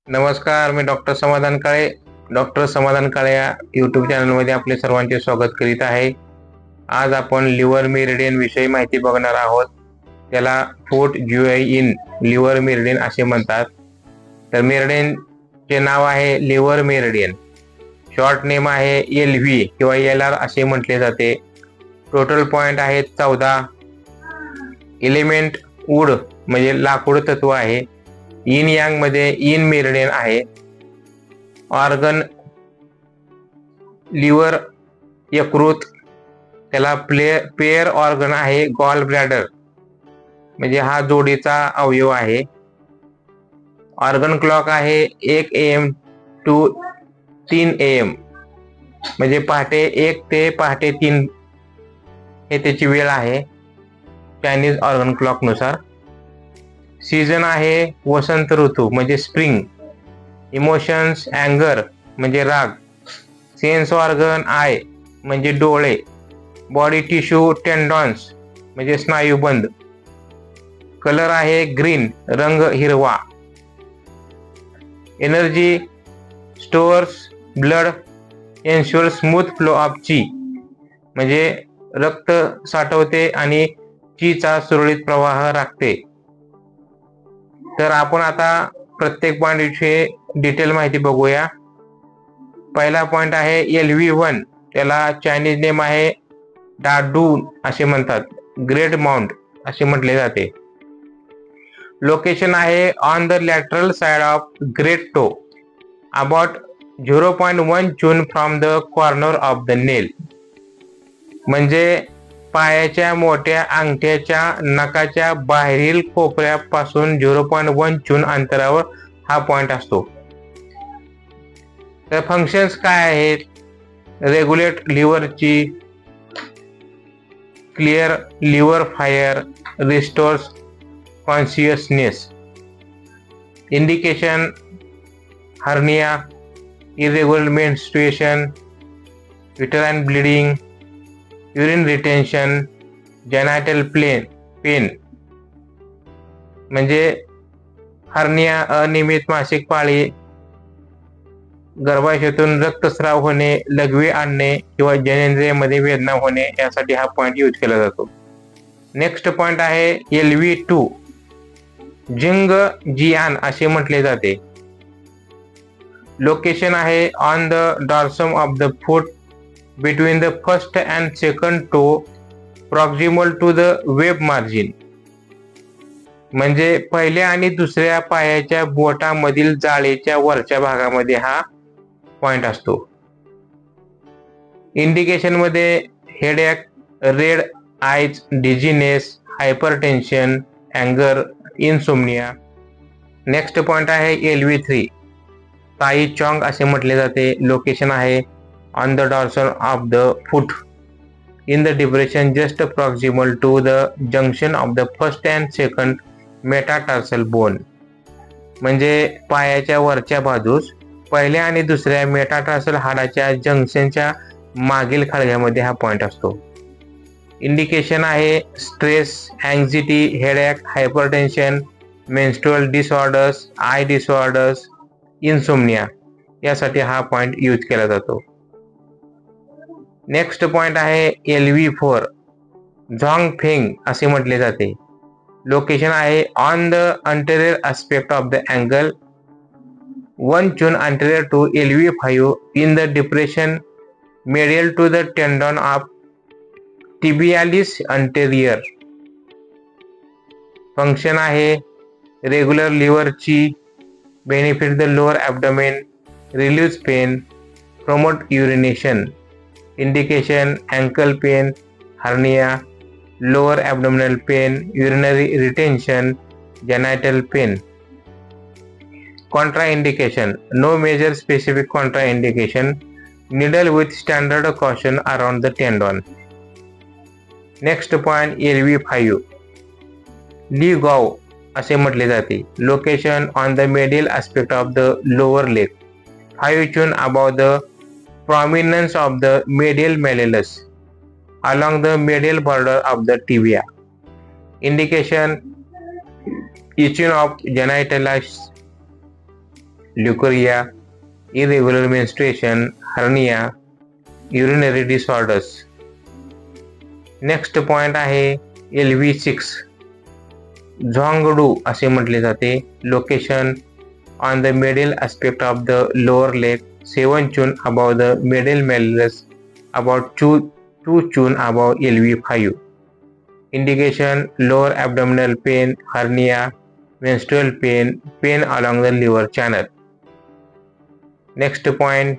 नमस्कार, मी डॉक्टर समाधान काळे. डॉक्टर समाधान काळे या यूट्यूब चॅनलमध्ये आपले सर्वांचे स्वागत करीत आहे. आज आपण लिव्हर मेरिडियन विषयी माहिती बघणार आहोत. त्याला फोर्ट ज्युआय इन लिव्हर मेरिडियन असे म्हणतात. तर मेरिडियनचे नाव आहे लिव्हर मेरिडियन. शॉर्ट नेम आहे LV किंवा LR असे म्हटले जाते. टोटल पॉइंट आहेत 14. एलिमेंट वूड म्हणजे लाकूड तत्व आहे. इन यांग मध्ये इन मेरिडियन आहे. ऑर्गन लिव्हर यकृत, त्याला पेअर ऑर्गन आहे गॉल ब्लॅडर म्हणजे हा जोडीचा अवयव आहे. ऑर्गन क्लॉक आहे 1 AM टू 3 AM म्हणजे पहाटे 1 ते पहाटे 3 हे त्याची वेळ आहे चायनीज ऑर्गन क्लॉक नुसार. सीझन आहे वसंत ऋतू म्हणजे स्प्रिंग. इमोशन्स अँगर म्हणजे राग. सेन्स ऑर्गन आय म्हणजे डोळे. बॉडी टिश्यू टेंडॉन्स म्हणजे स्नायुबंध. कलर आहे ग्रीन रंग हिरवा. Energy stores blood ensure smooth flow of ची म्हणजे रक्त साठवते आणि चीचा सुरळीत प्रवाह राखते. तर आपण आता प्रत्येक पॉइंट विषयी डिटेल माहिती बघूया. पहिला पॉइंट आहे LV1. त्याला चायनीज नेम आहे डाडून असे म्हणतात. ग्रेट माउंट असे म्हटले जाते. लोकेशन आहे on the lateral side of great toe about 0.1 जून from the corner of the nail म्हणजे पायाच्या मोठ्या अंगठ्याच्या नखाच्या बाहेरील कोपऱ्यापासून 0.1 जून अंतरावर हा पॉइंट असतो. तर फंक्शन्स काय आहेत? रेग्युलेट लिव्हरची, clear liver fire, restores consciousness. Indication hernia, irregular menstruation, uterine bleeding, urine retention, genital pain म्हणजे हर्निया, अनियमित मासिक पाळी, गर्भाशयातून रक्तस्राव होणे, लघवी आणणे किंवा जननेंद्रियामध्ये वेदना होणे यासाठी हा पॉइंट यूज केला जातो. नेक्स्ट पॉइंट आहे LV2. जिंग जियान असे म्हटले जाते. लोकेशन आहे on the dorsum of the foot between the first and second toe proximal to the web margin म्हणजे पहिल्या आणि दुसऱ्या पायाच्या बोटामधील जाळीच्या वरच्या भागामध्ये हा पॉइंट असतो. इंडिकेशन मध्ये headache, red eyes, dizziness, hypertension, अँगर, इन्सोम्निया. नेक्स्ट पॉइंट आहे LV3. ताई चॉंग असे म्हटले जाते. लोकेशन आहे on the dorsal of the foot in the depression just proximal to the junction of the first and second metatarsal bone म्हणजे पायाच्या वरच्या बाजूस पहिल्या आणि दुसऱ्या मेटाटार्सल हाडाच्या जंक्शनच्या मागील खळग्यामध्ये हा पॉइंट असतो. इंडिकेशन आहे stress, anxiety, headache, hypertension, menstrual disorders, I disorders, insomnia यासाठी हा पॉइंट यूज केला जातो. नेक्स्ट पॉइंट आहे LV4. झॉंग फेंग असे म्हटले जाते. लोकेशन आहे on the anterior aspect of the angle 1 जून anterior to LV5 in the depression medial to the tendon of tibialis anterior. Function आहे रेग्युलर लिव्हरची, benefit the lower abdomen, relieves pain, promote urination. Indication ankle pain, hernia, lower abdominal pain, urinary retention, genital pain. Contraindication, no major specific contraindication. Needle with standard caution around the tendon. Next point LV5. ली गॉव असे म्हटले जाते. Location on the medial aspect of the lower leg 5 June above the prominence of the medial malleolus along the medial border of the tibia. Indication itching of genitalis, ल्युकेरिया, irregular menstruation, hernia, urinary disorders. Next point आहे LV6 झॉंगडू असे म्हटले जाते. Location on the middle aspect of the lower leg, 7 chun above the middle malleus, about 2 chun above LV5. Indication lower abdominal pain, hernia, menstrual pain, pain along the liver channel. Next point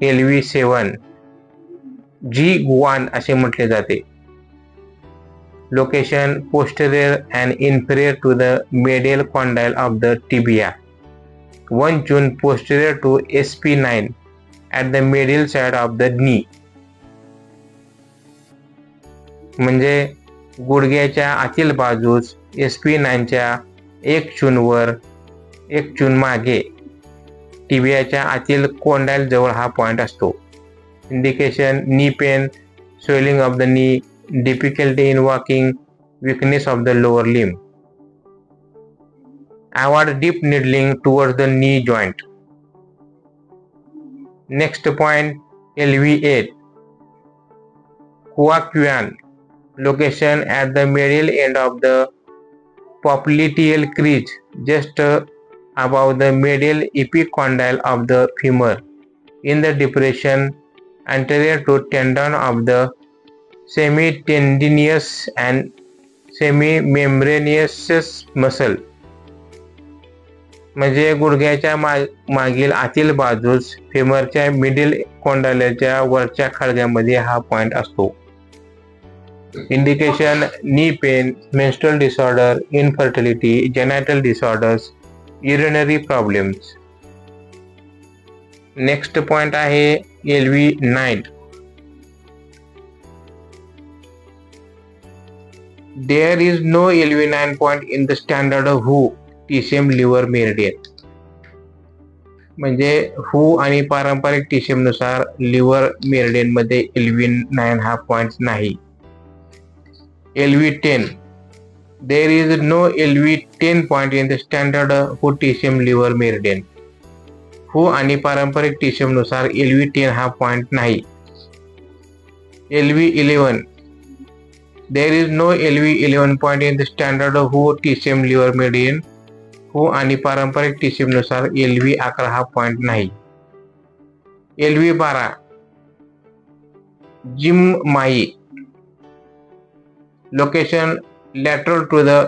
LV7 G1 असे म्हटले जाते. Location posterior and inferior to the medial condyle of the tibia, 1 chun posterior to SP9 at the medial side of the knee. म्हणजे गुडघ्याच्या आतील बाजूस SP9 च्या 1 चून वर 1 चून मागे टिबियाच्या आतील कोंडाईल जवळ हा पॉइंट असतो. Indication knee pain, swelling of the knee, difficulty in walking, weakness of the lower limb. Avoid deep needling towards the knee joint. Next point LV8 Coaquin. Location at the medial end of the popliteal crease, just above the medial epicondyle of the femur, in the depression anterior to tendon of the semitendinous and semimembranous muscle. म्हणजे गुडघ्याच्या मागील आतील बाजूस फेमरच्या middle कोंडाल्याच्या वरच्या खळग्यामध्ये हा point असतो. Indication knee pain, menstrual disorder, infertility, जेनायटल disorders, urinary problems. Next point आहे LV9 There is no LV9 point in the standard WHO TCM liver meridian. म्हणजे WHO आणि पारंपरिक TCM नुसार लिव्हर मेरिडियन मध्ये LV9 हा पॉइंट नाही. LV10 There is no LV10 point in the standard WHO TCM liver meridian. WHO आणि पारंपरिक TCM नुसार LV10 हा पॉइंट नाही. LV11 There is no LV11 point in the standard WHO TCM liver meridian. WHO आणि पारंपरिक TCM नुसार LV11 हा point नाही. LV12 जिम माई. Location lateral to the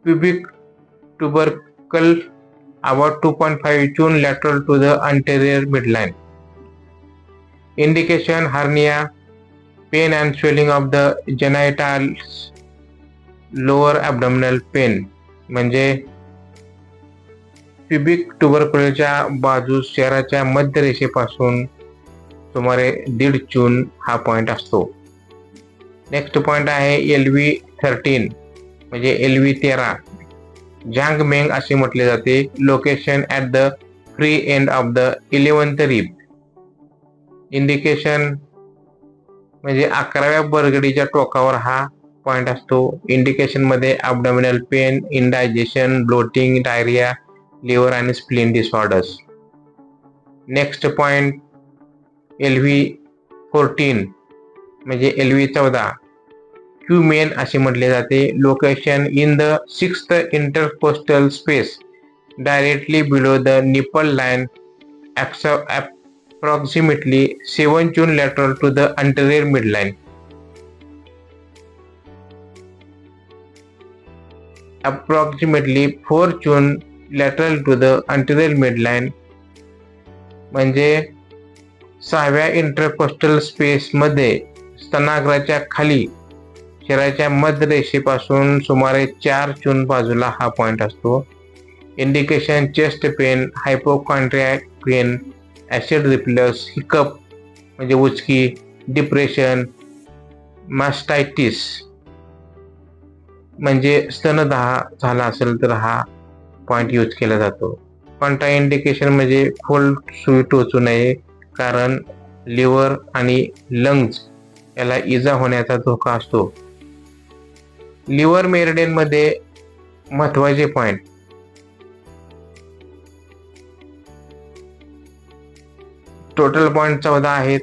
pubic tubercle, about 2.5 chun lateral to the anterior midline. Indication hernia, pain and swelling of the genitals, lower abdominal pain. म्हणजे pubic ट्युबरक्युलच्या बाजूस शरीराच्या मध्य रेषेपासून सुमारे 1.5 चून हा पॉइंट असतो. नेक्स्ट पॉइंट आहे LV13 म्हणजे LV13 झांगमेंग असे म्हटले जाते. Location at the free end of the 11th rib. Indication म्हणजे 11व्या बरगडीच्या टोकावर हा पॉइंट असतो. इंडिकेशन मध्ये abdominal pain, indigestion, bloating, diarrhoea, liver आणि spleen disorders. Next point LV14 म्हणजे LV14 क्यूमेन असे म्हटले जाते. Location in the 6th intercostal space directly below the nipple line, approximately 7 chun lateral to the anterior midline. Approximately 4 chun lateral to the anterior midline म्हणजे 6व्या intercostal space मध्ये स्तनाग्राच्या खाली शरीराच्या मध्य रेषेपासून सुमारे 4 चून बाजूला हा पॉइंट असतो. Indication chest pain, hypochondriac pain, acid reflux, hiccup म्हणजे उचकी, डिप्रेशन, मास्टायटिस म्हणजे स्तनदाह झाला असेल तर हा पॉइंट यूज केला जातो. कॉन्ट्रा इंडिकेशन म्हणजे खोल सुई टोचू नये, कारण लिव्हर आणि लंग्स याला इजा होण्याचा धोका असतो. लिव्हर मेरिडियन मध्ये महत्वाचे पॉइंट टोटल पॉईंट 14 आहेत.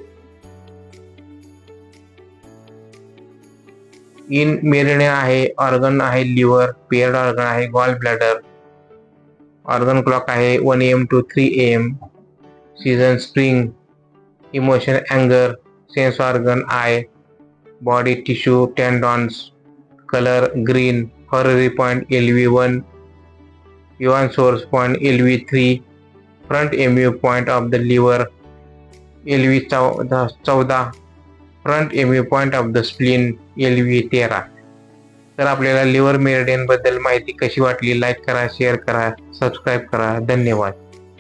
इन मेरिडियन आहे, ऑर्गन आहे लिव्हर, पेअर्ड ऑर्गन आहे गॉल ब्लॅडर, ऑर्गन क्लॉक आहे 1 AM to 3 AM, season spring, emotion अँगर, sense organ eye, body tissue tendons, colour green, horary point LV1, yuan source point LV3, front MU point of the liver LV14, front MU point of the spleen LV13. तर आपल्याला liver meridian बद्दल माहिती कशी वाटली, like करा, share करा, subscribe करा. धन्यवाद.